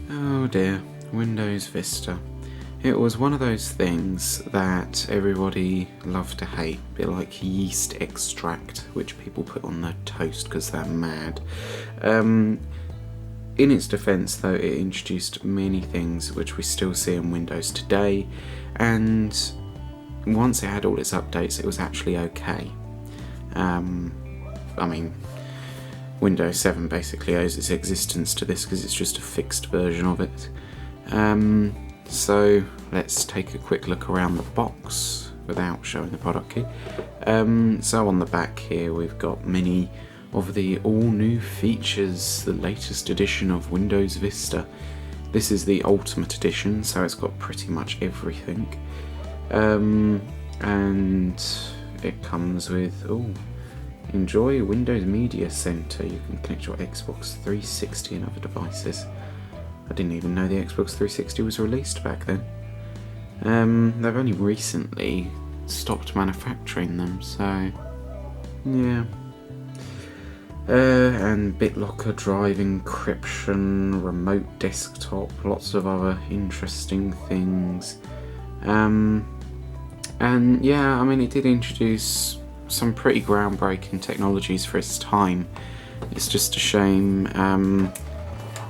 Oh dear, Windows Vista. It was one of those things that everybody loved to hate, a bit like yeast extract, which people put on their toast because they're mad. In its defence, though, it introduced many things which we still see in Windows today, and once it had all its updates, it was actually okay. Windows 7 basically owes its existence to this because it's just a fixed version of it. So let's take a quick look around the box without showing the product key. So on the back here we've got many of the all new features, the latest edition of Windows Vista. This is the Ultimate Edition, so it's got pretty much everything. And it comes with, enjoy Windows Media Center. You can connect your Xbox 360 and other devices. I didn't even know the Xbox 360 was released back then. They've only recently stopped manufacturing them, so yeah. And BitLocker drive encryption, remote desktop, lots of other interesting things. And yeah, I mean, it did introduce some pretty groundbreaking technologies for its time. It's just a shame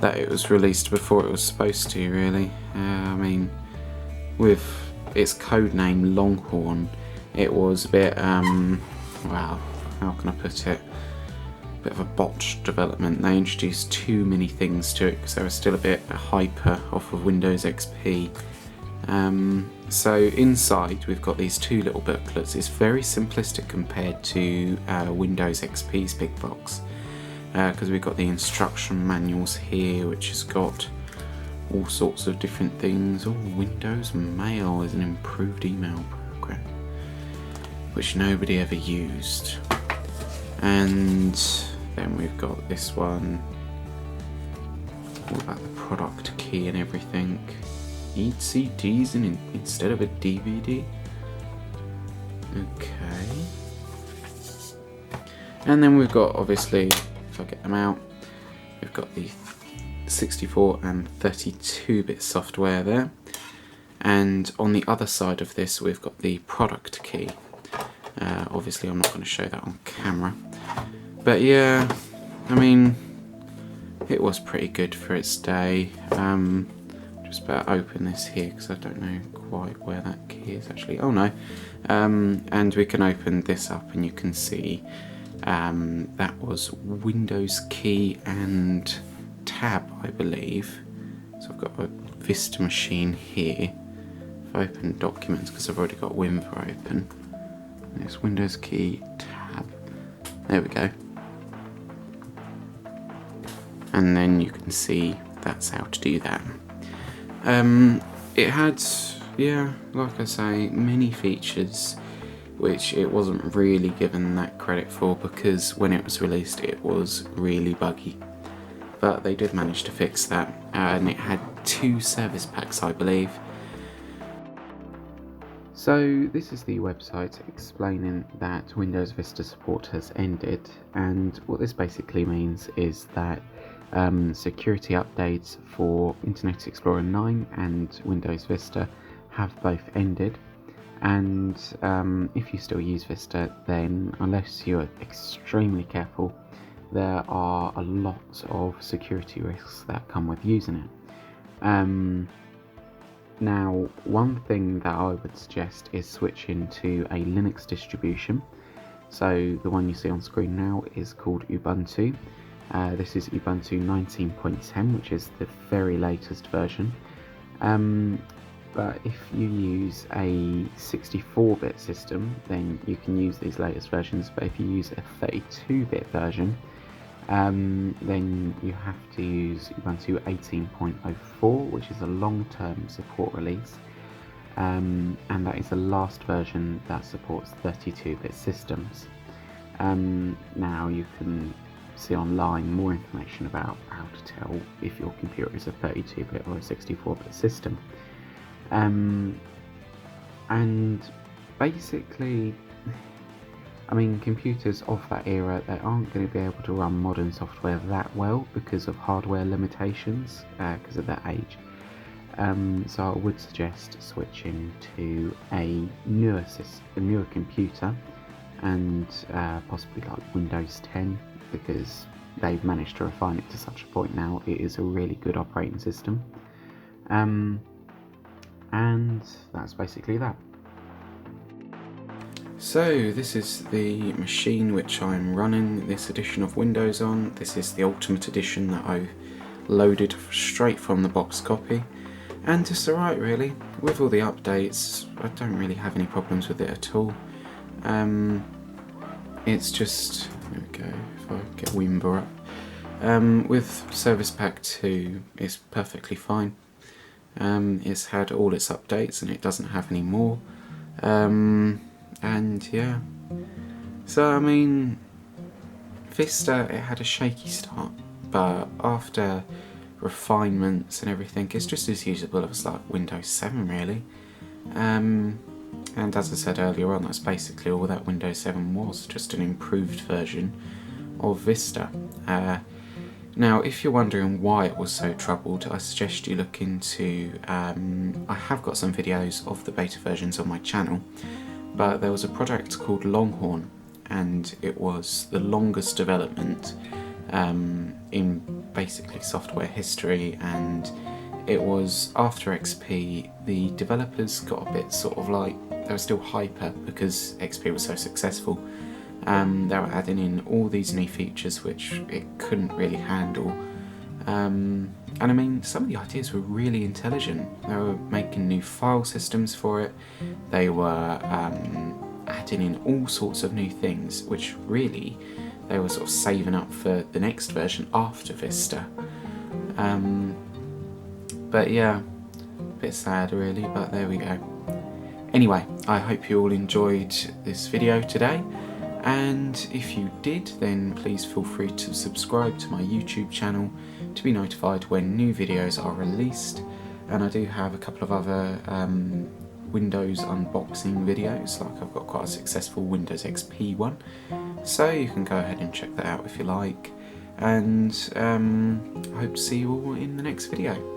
that it was released before it was supposed to, really. With its codename Longhorn, it was a bit, how can I put it? A bit of a botched development. They introduced too many things to it because they were still a bit hyper off of Windows XP. So inside we've got these two little booklets. It's very simplistic compared to Windows XP's big box, because we've got the instruction manuals here, which has got all sorts of different things. Windows Mail is an improved email program, which nobody ever used. And then we've got this one, all about the product key and everything. Eat CDs instead of a DVD. Okay. And then we've got, obviously, if I get them out, we've got the 64 and 32-bit software there. And on the other side of this, we've got the product key. Obviously, I'm not going to show that on camera. But yeah, I mean, it was pretty good for its day. Just about open this here because I don't know quite where that key is actually. Oh no. And we can open this up and you can see that was Windows key and tab, I believe. So I've got a Vista machine here. If I open documents, because I've already got WinVer open, there's Windows key, tab. There we go. And then you can see that's how to do that. It had, like I say, many features which it wasn't really given that credit for, because when it was released it was really buggy. But they did manage to fix that, and it had 2 service packs, I believe. So this is the website explaining that Windows Vista support has ended, and what this basically means is that security updates for Internet Explorer 9 and Windows Vista have both ended, and if you still use Vista, then unless you're extremely careful, there are a lot of security risks that come with using it. Now, one thing that I would suggest is switching to a Linux distribution. So the one you see on screen now is called Ubuntu. This is Ubuntu 19.10, which is the very latest version. But if you use a 64-bit system, then you can use these latest versions. But if you use a 32-bit version, then you have to use Ubuntu 18.04, which is a long-term support release. And that is the last version that supports 32-bit systems. Now you can see online more information about how to tell if your computer is a 32-bit or a 64-bit system. And basically I mean, computers of that era, they aren't going to be able to run modern software that well because of hardware limitations, because of their age. So I would suggest switching to a newer computer, and possibly like Windows 10, because they've managed to refine it to such a point now. It is a really good operating system. And that's basically that. So this is the machine which I'm running this edition of Windows on. This is the Ultimate Edition that I've loaded straight from the box copy, and it's alright really. With all the updates, I don't really have any problems with it at all. It's just, there we go, if I get Wimber up. With Service Pack 2, it's perfectly fine. It's had all its updates and it doesn't have any more. And yeah, so I mean, Vista, it had a shaky start, but after refinements and everything, it's just as usable as like Windows 7 really. And as I said earlier on, that's basically all that Windows 7 was, just an improved version of Vista. Now, if you're wondering why it was so troubled, I suggest you look into, I have got some videos of the beta versions on my channel, but there was a project called Longhorn, and it was the longest development in basically software history, and it was after XP. The developers got a bit sort of like, they were still hyper because XP was so successful. They were adding in all these new features which it couldn't really handle. And I mean, some of the ideas were really intelligent. They were making new file systems for it. They were adding in all sorts of new things, which really they were sort of saving up for the next version after Vista. But yeah, a bit sad really, but there we go. Anyway, I hope you all enjoyed this video today, and if you did, then please feel free to subscribe to my YouTube channel to be notified when new videos are released. And I do have a couple of other Windows unboxing videos, like I've got quite a successful Windows XP one, so you can go ahead and check that out if you like. And I hope to see you all in the next video.